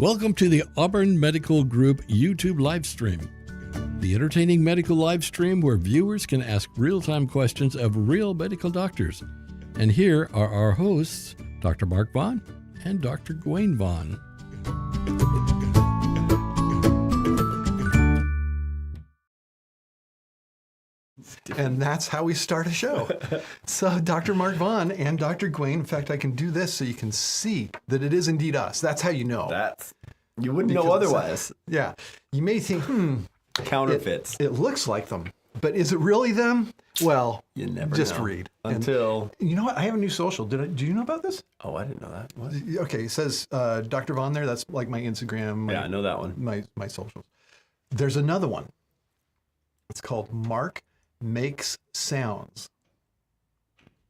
Welcome to the Auburn Medical Group YouTube live stream, the entertaining medical live stream where viewers can ask real-time questions of real medical doctors. And here are our hosts, Dr. Mark Vaughn and Dr. Gwen Vaughn. And that's how we start a show. So Dr. Mark Vaughn and Dr. Gwen, in fact, I can do this so you can see that it is indeed us. That's how you know. You wouldn't know otherwise. Yeah. You may think, Counterfeits. It looks like them, but is it really them? Well, You never just know. read. Until... And you know what? I have a new social. Do you know about this? Oh, I didn't know that. What? Okay, it says Dr. Vaughn there. That's like my Instagram. Yeah, I know that one. My socials. There's another one. It's called Mark Makes Sounds.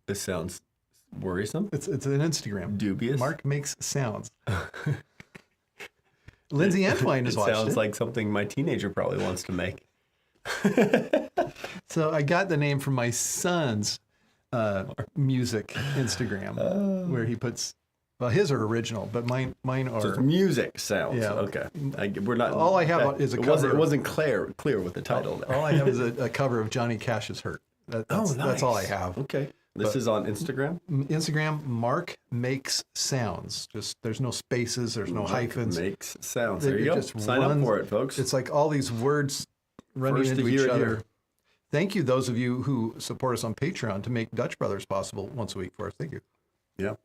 This sounds worrisome. It's an Instagram. Dubious. Mark Makes Sounds. Lindsay Antwine has watched it. It sounds like something my teenager probably wants to make. So I got the name from my son's music Instagram, where he puts, well, his are original, but mine are. So it's music sounds. Yeah. Okay. We're not. All I have is a cover. It wasn't clear with the title. There. All I have is a cover of Johnny Cash's "Hurt." That's all I have. Okay. This is on Instagram? Instagram, Mark Makes Sounds. Just there's no spaces, there's no hyphens. Makes sounds. There you go. Sign up for it, folks. It's like all these words running into each other. Thank you, those of you who support us on Patreon to make Dutch Brothers possible once a week for us. Thank you. Yeah.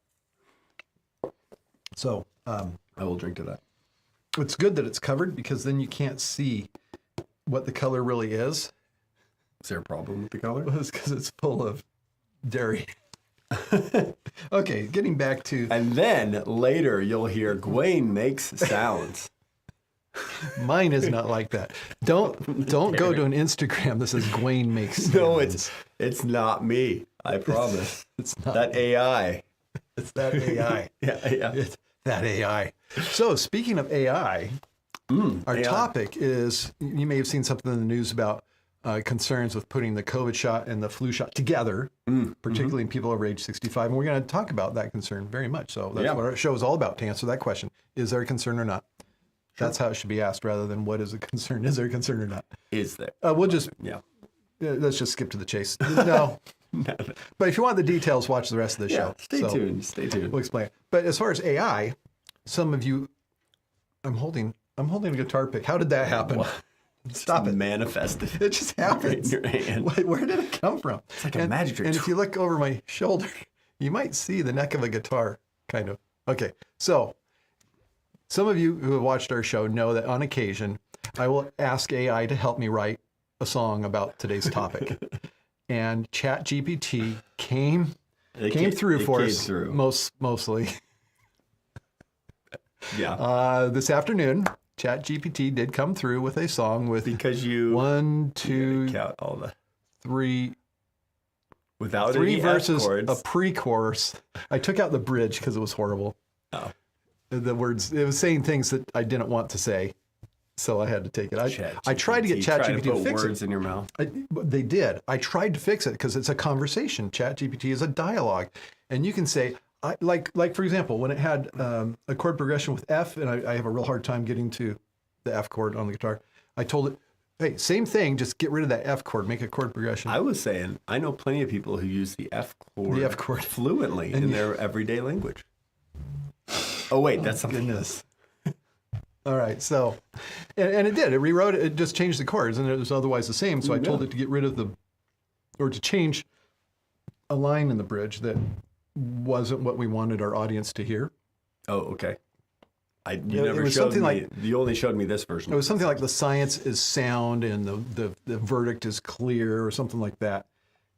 So I will drink to that. It's good that it's covered because then you can't see what the color really is. Is there a problem with the color? It's because it's full of dairy. Okay, getting back to... And then later you'll hear Gwen makes sounds. Mine is not like that. Don't go to an Instagram that says Gwen makes sounds. No, it's not me. I promise. It's not that AI. It's that AI. Yeah. It's that AI. So speaking of AI, our AI. topic is, you may have seen something in the news about concerns with putting the COVID shot and the flu shot together, particularly in people over age 65. And we're going to talk about that concern very much. So that's what our show is all about, to answer that question. Is there a concern or not? Sure. That's how it should be asked rather than what is a concern. Is there a concern or not? Is there? We'll just, let's just skip to the chase. No. But if you want the details, watch the rest of the show. Stay tuned. We'll explain it. But as far as AI, some of you, I'm holding a guitar pick. How did that happen? What? Stop it. Manifested. It just happens. In your hand. Where did it come from? It's like a magic trick. And if you look over my shoulder, you might see the neck of a guitar, kind of. Okay, so some of you who have watched our show know that on occasion, I will ask AI to help me write a song about today's topic. And ChatGPT came through for us, mostly. Yeah. This afternoon, ChatGPT did come through with a song with because you 1, 2, count all the 3 without 3 any verses, F chords. a pre-chorus. I took out the bridge because it was horrible. Oh. The words, it was saying things that I didn't want to say, so I had to take it. I tried to get ChatGPT to fix words it. in your mouth. They did. I tried to fix it because it's a conversation. ChatGPT is a dialogue, and you can say, like for example, when it had a chord progression with F, and I have a real hard time getting to the F chord on the guitar. I told it, hey, same thing, just get rid of that F chord, make a chord progression. I was saying, I know plenty of people who use the F chord fluently in their everyday language. Oh wait, that's something. Goodness. All right, so, and it did. It rewrote it. It just changed the chords, and it was otherwise the same. So I told it to get rid of or to change a line in the bridge that wasn't what we wanted our audience to hear. Oh, okay. You never showed me. You only showed me this version. It was something like the science is sound and the verdict is clear or something like that.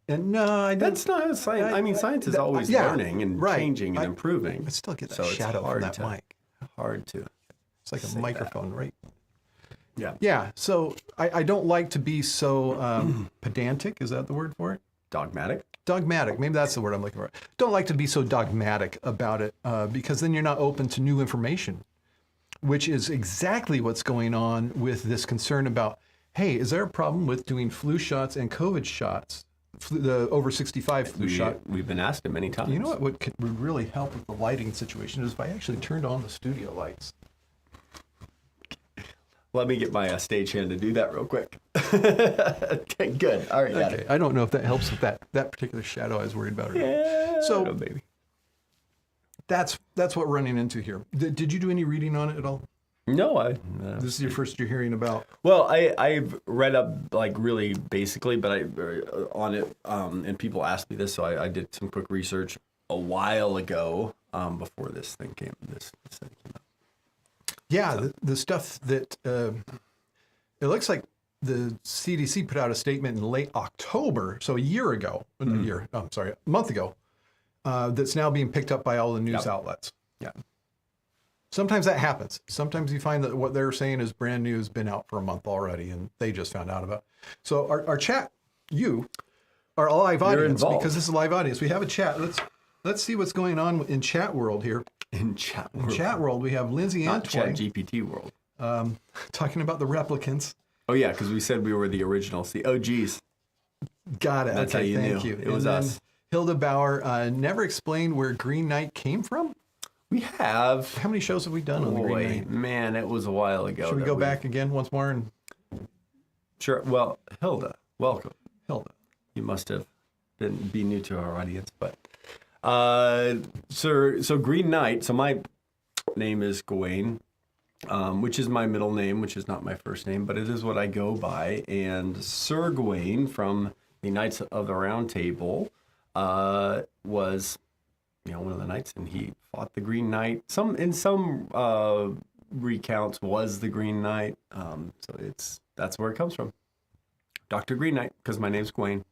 And no, I didn't. That's not science. I mean, science is always learning and changing and improving. I still get that shadow from that mic. Hard to. It's like a microphone, right? Yeah. Yeah. So I don't like to be so pedantic. Is that the word for it? Dogmatic. Dogmatic. Maybe that's the word I'm looking for. Don't like to be so dogmatic about it because then you're not open to new information, which is exactly what's going on with this concern about, hey, is there a problem with doing flu shots and COVID shots? The over 65 flu shot. We've been asked it many times. You know what would really help with the lighting situation is if I actually turned on the studio lights. Let me get my stagehand to do that real quick. Okay, good. All right, got it. I don't know if that helps with that particular shadow I was worried about. Yeah. So maybe. That's what we're running into here. Did you do any reading on it at all? No, This is your first you're hearing about. Well, I've read up like really basically, but on it, and people asked me this, so I did some quick research a while ago before this thing came. This thing came out. Yeah, the stuff that it looks like the CDC put out a statement in late October, so a month ago, that's now being picked up by all the news outlets. Yeah. Sometimes that happens. Sometimes you find that what they're saying is brand new, has been out for a month already, and they just found out about it. So our chat, you are a live audience because this is a live audience. We have a chat. Let's see what's going on in chat world here. In chat world, we have Lindsay Not Antoine. Chat GPT world. Talking about the replicants. Oh, yeah, because we said we were the original. Oh, geez. Got it. That's okay, how you thank knew. you. It was us. Hilda Bauer never explained where Green Knight came from. We have. How many shows have we done on the Green Knight? Man, it was a while ago. Should we go back again once more? And Sure. Well, Hilda, welcome. Hilda. You must have be new to our audience, but so Green Knight. So my name is Gawain, which is my middle name, which is not my first name, but it is what I go by. And Sir Gawain from the Knights of the Round Table was, one of the knights, and he fought the Green Knight. In some recounts was the Green Knight. So that's where it comes from. Dr. Green Knight, because my name's Gawain.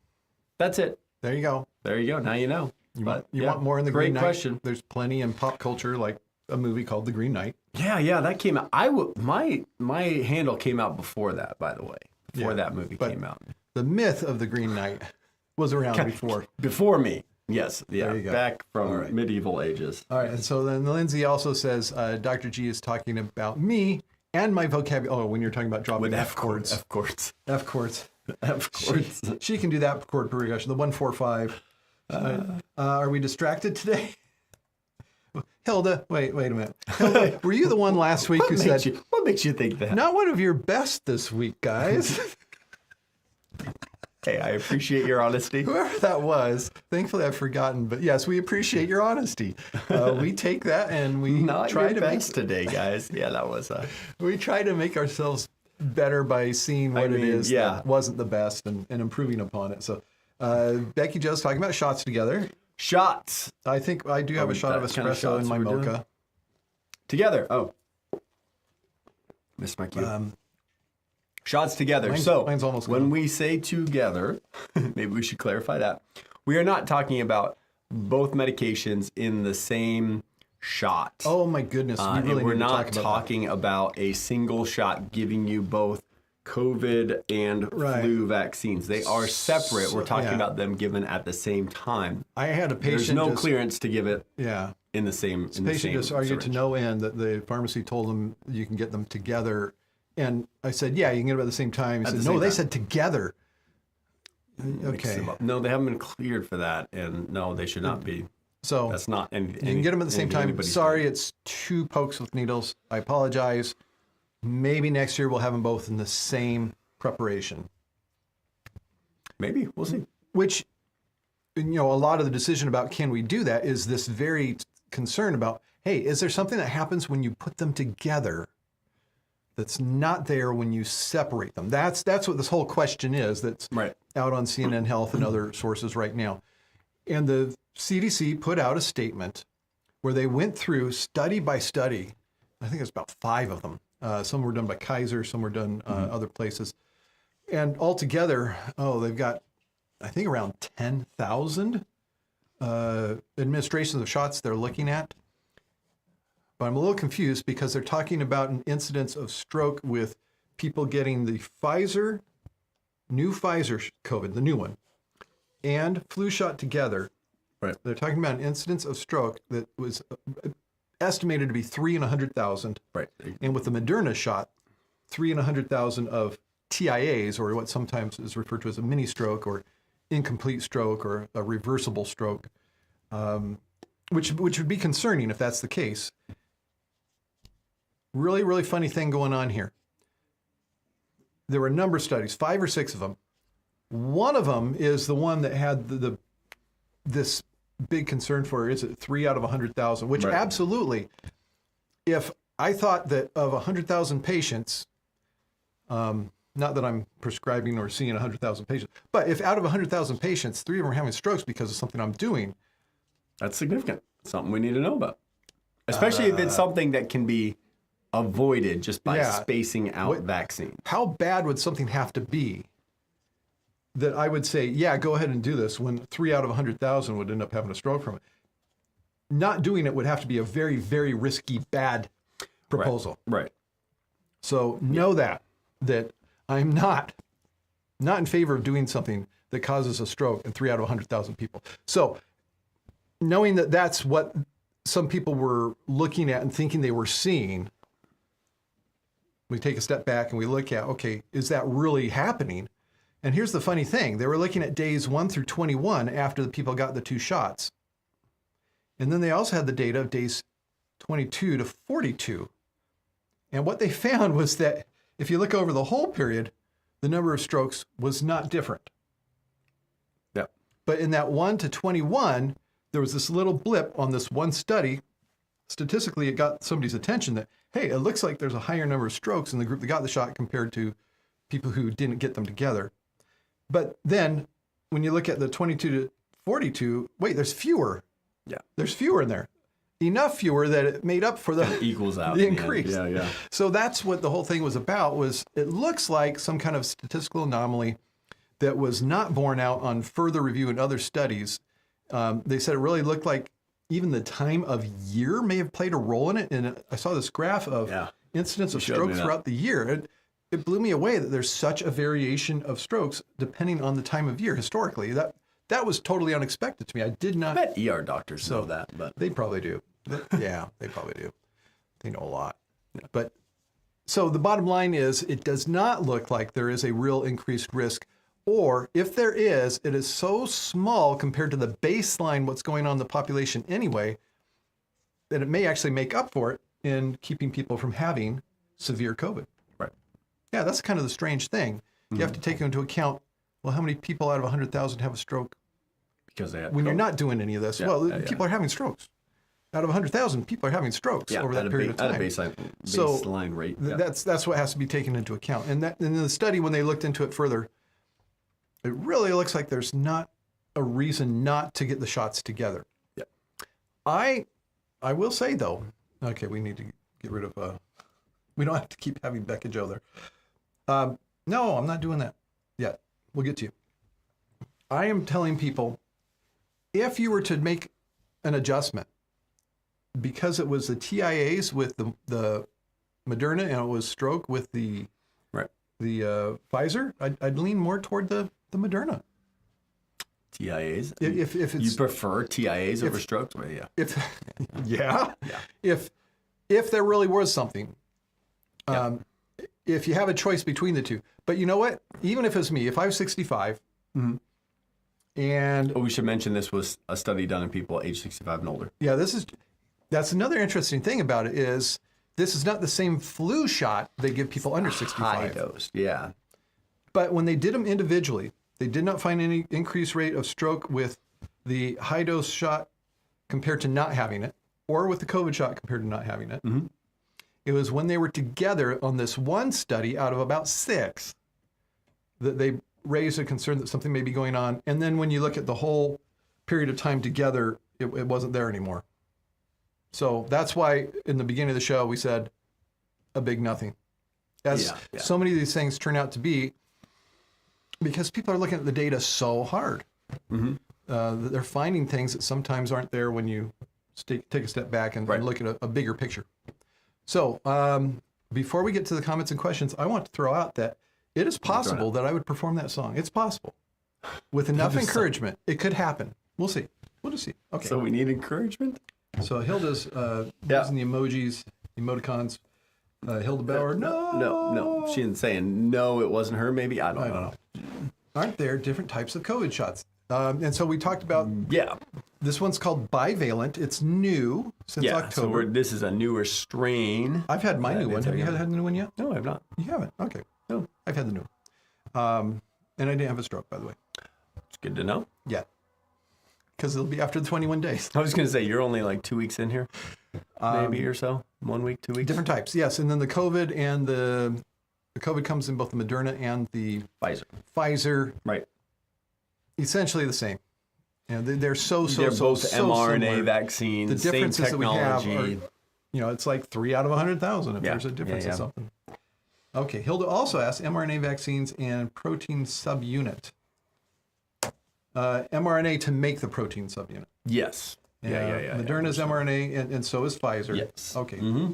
That's it. There you go. There you go. Now you know. You want more in the Green Knight? Great question. There's plenty in pop culture, like a movie called The Green Knight. Yeah, that came out. My handle came out before that, by the way. Before that movie came out. The myth of the Green Knight was around before. Before me. Yes. Yeah. There you go. Back from medieval ages. All right. And so then Lindsay also says, Dr. G is talking about me and my vocabulary. Oh, when you're talking about dropping With F chords. F chords. F chords. F chords. She can do that chord progression, the 1-4-5. Are we distracted today? Hilda, wait a minute. Hilda, were you the one last week who said... What makes you think that? Not one of your best this week, guys. Hey, I appreciate your honesty. Whoever that was, thankfully I've forgotten, but yes, we appreciate your honesty. We take that and we try to make today, guys. Yeah, that was. We try to make ourselves better by seeing what it is that wasn't the best and improving upon it. So, Becky Jo's talking about shots together. Shots. I think I do have a shot of espresso in my mocha. Together. Oh, missed my cue. Shots together. Mine's almost when gone. we say together, maybe we should clarify that. We are not talking about both medications in the same shot. Oh my goodness. We're not talking about a single shot giving you both COVID and flu vaccines. They are separate. We're talking about them given at the same time. I had a patient. There's no clearance to give it in the same This patient just argued to no end that the pharmacy told them you can get them together. And I said, yeah, you can get them at the same time. He said, no, they said together. Okay. No, they haven't been cleared for that. And no, they should not be. So that's not. You can get them at the same time. Sorry, it's 2 pokes with needles. I apologize. Maybe next year we'll have them both in the same preparation. Maybe. We'll see. Which, a lot of the decision about can we do that is this very concern about, hey, is there something that happens when you put them together that's not there when you separate them? That's what this whole question is that's out on CNN Health and other sources right now. And the CDC put out a statement where they went through study by study. I think it's about 5 of them. Some were done by Kaiser, some were done other places. And altogether, they've got, I think, around 10,000 administrations of shots they're looking at. But I'm a little confused because they're talking about an incidence of stroke with people getting the new Pfizer COVID, the new one, and flu shot together. Right. They're talking about an incidence of stroke that was estimated to be 3 in 100,000. Right. And with the Moderna shot, 3 in 100,000 of TIAs, or what sometimes is referred to as a mini stroke or incomplete stroke or a reversible stroke, which would be concerning if that's the case. Really, really funny thing going on here. there were a number of studies, 5 or 6 of them. One of them is the one that had this big concern for, is it 3 out of 100,000, which Right. absolutely, if I thought that of 100,000 patients, not that I'm prescribing or seeing 100,000 patients, but if out of 100,000 patients, 3 of them are having strokes because of something I'm doing, That's significant. Something we need to know about. Especially if it's something that can be avoided just by Yeah. spacing out vaccine. how bad would something have to be that I would say, yeah, go ahead and do this, when 3 out of 100,000 would end up having a stroke from it? Not doing it would have to be a very, very risky, bad proposal. Right. So know that I'm not in favor of doing something that causes a stroke in 3 out of 100,000 people. So knowing that that's what some people were looking at and thinking they were seeing, we take a step back and we look at, okay, is that really happening? And here's the funny thing. They were looking at days 1 through 21 after the people got the 2 shots. And then they also had the data of days 22 to 42. And what they found was that if you look over the whole period, the number of strokes was not different. Yeah. But in that 1 to 21, there was this little blip on this one study. Statistically, it got somebody's attention that, hey, it looks like there's a higher number of strokes in the group that got the shot compared to people who didn't get them together. But then when you look at the 22 to 42, wait, there's fewer. Yeah. There's fewer in there. Enough fewer that it made up for It equals out. the in end. increase. Yeah. So that's what the whole thing was about, was it looks like some kind of statistical anomaly that was not borne out on further review in other studies. They said it really looked like even the time of year may have played a role in it. And I saw this graph of incidence of showed stroke me that. throughout the year. It blew me away that there's such a variation of strokes depending on the time of year historically. That was totally unexpected to me. I did not. I bet ER doctors know that, but They probably do. Yeah, they probably do. They know a lot. But so the bottom line is, it does not look like there is a real increased risk, or if there is, it is so small compared to the baseline, what's going on in the population anyway, that it may actually make up for it in keeping people from having severe COVID. right. Yeah, that's kind of the strange thing. You have to take into account, well, how many people out of 100,000 have a stroke Because they had when you're COVID. not doing any of this? Yeah, Well, yeah, people are having strokes. Out of 100,000, people are having strokes over that period of time. At a baseline rate. Yeah. That's what has to be taken into account. And that in the study, when they looked into it further, it really looks like there's not a reason not to get the shots together. Yeah. I will say though, okay, we need to get rid of. We don't have to keep having Becca Joe there. No, I'm not doing that yet. We'll get to you. I am telling people, if you were to make an adjustment, because it was the TIAs with the Moderna and it was stroke with the Pfizer, I'd lean more toward the Moderna. TIAs. If it's, you prefer TIAs over strokes? Well, yeah. If there really was something, if you have a choice between the two. But you know what? Even if it's me, if I was 65, and Oh, we should mention this was a study done in people age 65 and older. yeah, that's another interesting thing about it is this is not the same flu shot they give people under 65. High dose, yeah. But when they did them individually, they did not find any increased rate of stroke with the high dose shot compared to not having it, or with the COVID shot compared to not having it. Mm-hmm. It was when they were together on this one study out of about 6 that they raised a concern that something may be going on. And then when you look at the whole period of time together, it wasn't there anymore. So that's why in the beginning of the show, we said a big nothing. As so many of these things turn out to be, because people are looking at the data so hard. That they're finding things that sometimes aren't there when you take a step back and look at a bigger picture. So before we get to the comments and questions, I want to throw out that it is possible that I would perform that song. It's possible. With enough encouragement, it could happen. We'll see. We'll just see. Okay. So we need encouragement? So Hilda's using the emojis, emoticons. Hilda Bauer, No. She didn't say no, it wasn't her, maybe? I don't know. Aren't there different types of COVID shots? And so we talked about, Yeah. this one's called bivalent. It's new since So October. this is a newer strain. I've had my new one. Have you had a new one yet? No, I have not. You haven't? Okay. Oh. I've had the new one. And I didn't have a stroke, by the way. It's good to know. Yeah. Because it'll be after the 21 days. I was going to say, you're only like 2 weeks in here, maybe or so. 1 week, 2 weeks. Different types, yes. And then the COVID and the COVID comes in both the Moderna and the Pfizer. Right. Essentially the same. You know, they're both mRNA similar. vaccines. The differences same technology. that we have are, it's like 3 out of 100,000 if there's a difference in something. Okay, Hilda also asked mRNA vaccines and protein subunit. mRNA to make the protein subunit. Yes. Moderna's mRNA, and so is Pfizer. Yes. Okay. Mm-hmm.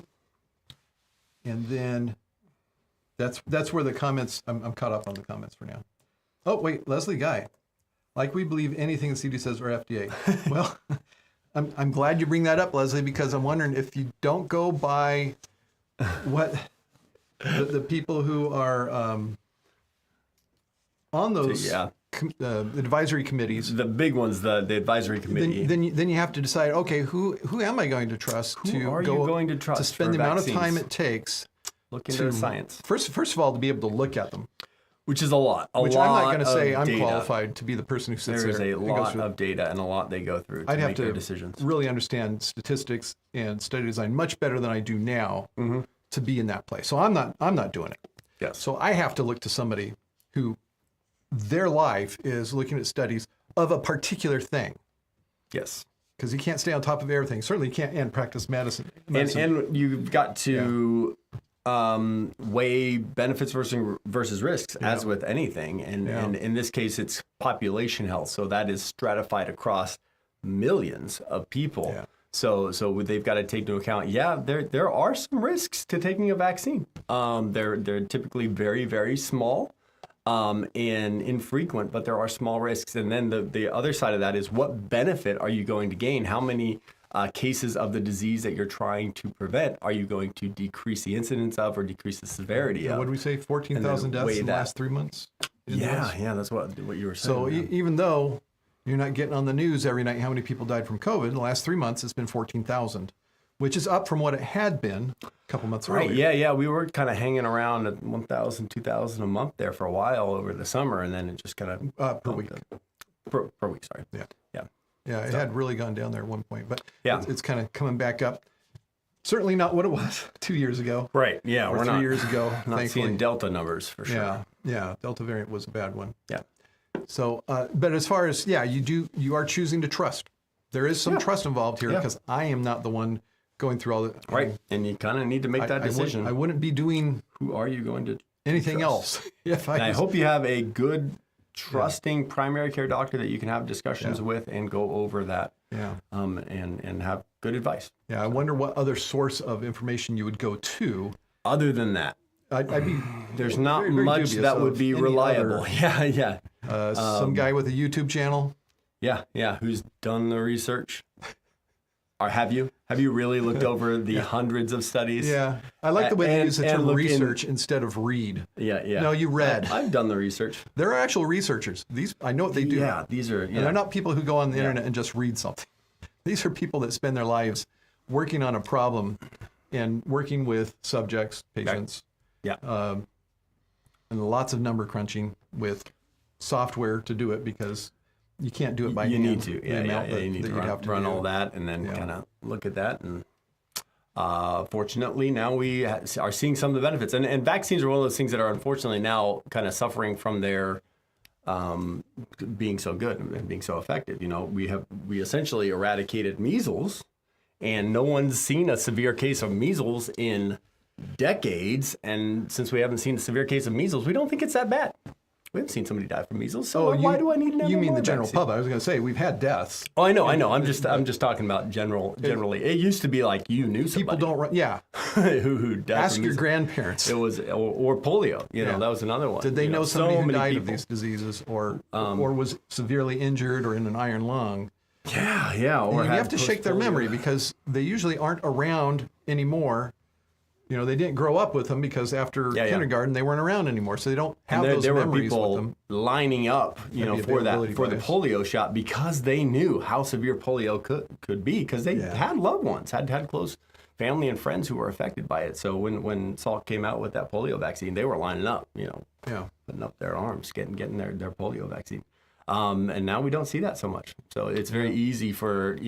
And then that's where the comments, I'm caught up on the comments for now. Oh, wait, Leslie Guy. Like we believe anything the CDC says or FDA. Well, I'm glad you bring that up, Leslie, because I'm wondering if you don't go by what the people who are on those advisory committees. The big ones, the advisory committee. Then you have to decide, okay, who am I going to trust to spend the amount of time it takes look into the science. First of all, to be able to look at them. Which is a lot. I'm not going to say I'm qualified to be the person who sits there. There is a lot of data and a lot they go through to make their decisions. Really understand statistics and study design much better than I do now to be in that place. So I'm not doing it. Yes. So I have to look to somebody who their life is looking at studies of a particular thing. Yes. Because you can't stay on top of everything. Certainly you can't and practice medicine. And you've got to weigh benefits versus risks, as with anything. And in this case, it's population health. So that is stratified across millions of people. Yeah. So they've got to take into account, there are some risks to taking a vaccine. They're typically very, very small and infrequent, but there are small risks. And then the other side of that is, what benefit are you going to gain? How many cases of the disease that you're trying to prevent are you going to decrease the incidence of or decrease the severity of? What did we say, 14,000 deaths in the last 3 months? That's what you were saying. So even though you're not getting on the news every night how many people died from COVID, in the last 3 months it's been 14,000, which is up from what it had been a couple months earlier. Yeah. We were kind of hanging around at 1,000, 2,000 a month there for a while over the summer, and then it just kind of... per week. Per week, sorry. Yeah, it had really gone down there at one point, but it's kind of coming back up. Certainly not what it was 2 years ago. Right, yeah. Or 3 years ago, not thankfully. Seeing Delta numbers for sure. Yeah, Delta variant was a bad one. Yeah. So, but as far as, you are choosing to trust. There is some trust involved here because I am not the one going through all the... Right, and you kind of need to make that decision. I wouldn't be doing... Who are you going to anything else? I hope you have a good... trusting primary care doctor that you can have discussions with and go over that and have good advice. Yeah, I wonder what other source of information you would go to. Other than that, I'd be there's not very much that would be reliable. Some guy with a YouTube channel. Yeah, who's done the research. Or have you really looked over the hundreds of studies? Yeah. I like the way they use the term research instead of read. Yeah. No, you read. I've done the research. There are actual researchers. I know what they do. Yeah, these are... And they're not people who go on the internet and just read something. These are people that spend their lives working on a problem and working with subjects, patients. Yeah. And lots of number crunching with software to do it because... You can't do it by hand. You need to. You need to run all that and then kind of look at that. And fortunately, now we are seeing some of the benefits. And vaccines are one of those things that are unfortunately now kind of suffering from their being so good and being so effective. We essentially eradicated measles, and no one's seen a severe case of measles in decades. And since we haven't seen a severe case of measles, we don't think it's that bad. We haven't seen somebody die from measles, so why do I need an You mean the MMR general vaccine? public? I was going to say we've had deaths. Oh, I know. I'm just talking about generally. It used to be like you knew somebody. People don't run. Yeah. who died Ask from your measles. Grandparents. It was or polio. That was another one. Did they know somebody who died people. of these diseases, or was severely injured, or in an iron lung? Yeah. Or you have to shake their memory because they usually aren't around anymore. They didn't grow up with them because after kindergarten they weren't around anymore, so they don't have those there memories were people with them. lining up, for the polio shot because they knew how severe polio could be because they had loved ones, had close family and friends who were affected by it. So when Salk came out with that polio vaccine, they were lining up, putting up their arms, getting their polio vaccine. And now we don't see that so much. So it's very easy for,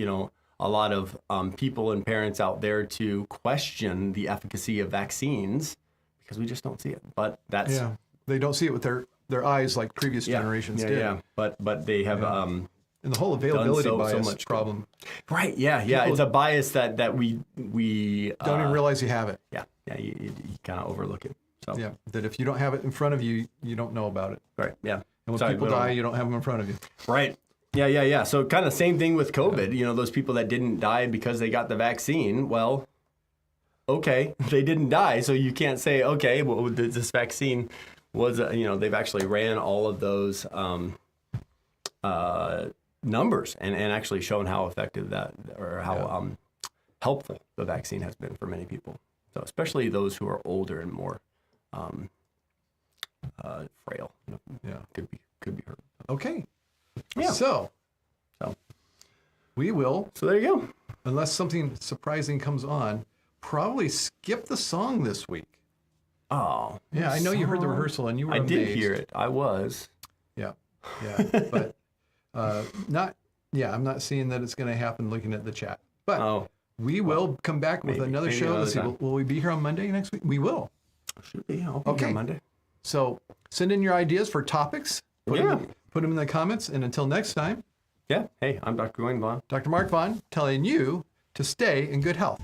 a lot of people and parents out there to question the efficacy of vaccines because we just don't see it. But that's... They don't see it with their eyes like previous generations did. Yeah, but they have... and the whole availability bias so much problem. Right, yeah. It's a bias that we don't even realize you have it. You kind of overlook it. So that if you don't have it in front of you, you don't know about it. Right, yeah. And when people die, you don't have them in front of you. Right. Yeah. So kind of same thing with COVID. Those people that didn't die because they got the vaccine, well, okay, they didn't die. So you can't say, okay, well, this vaccine was, they've actually ran all of those numbers and actually shown how effective that, or how helpful the vaccine has been for many people. So especially those who are older and more frail, could be hurt. Okay. Yeah. So we will. So there you go. Unless something surprising comes on, probably skip the song this week. Oh. Yeah, I know you heard the rehearsal and you were amazed. I did hear it. I was. Yeah. But I'm not seeing that it's going to happen looking at the chat. But we will come back with another show. Let's see, will we be here on Monday next week? We will. Should be. I'll be here on Monday. So send in your ideas for topics. Put them in the comments. And until next time. Yeah. Hey, I'm Dr. Gawain Vaughn. Dr. Mark Vaughn telling you to stay in good health.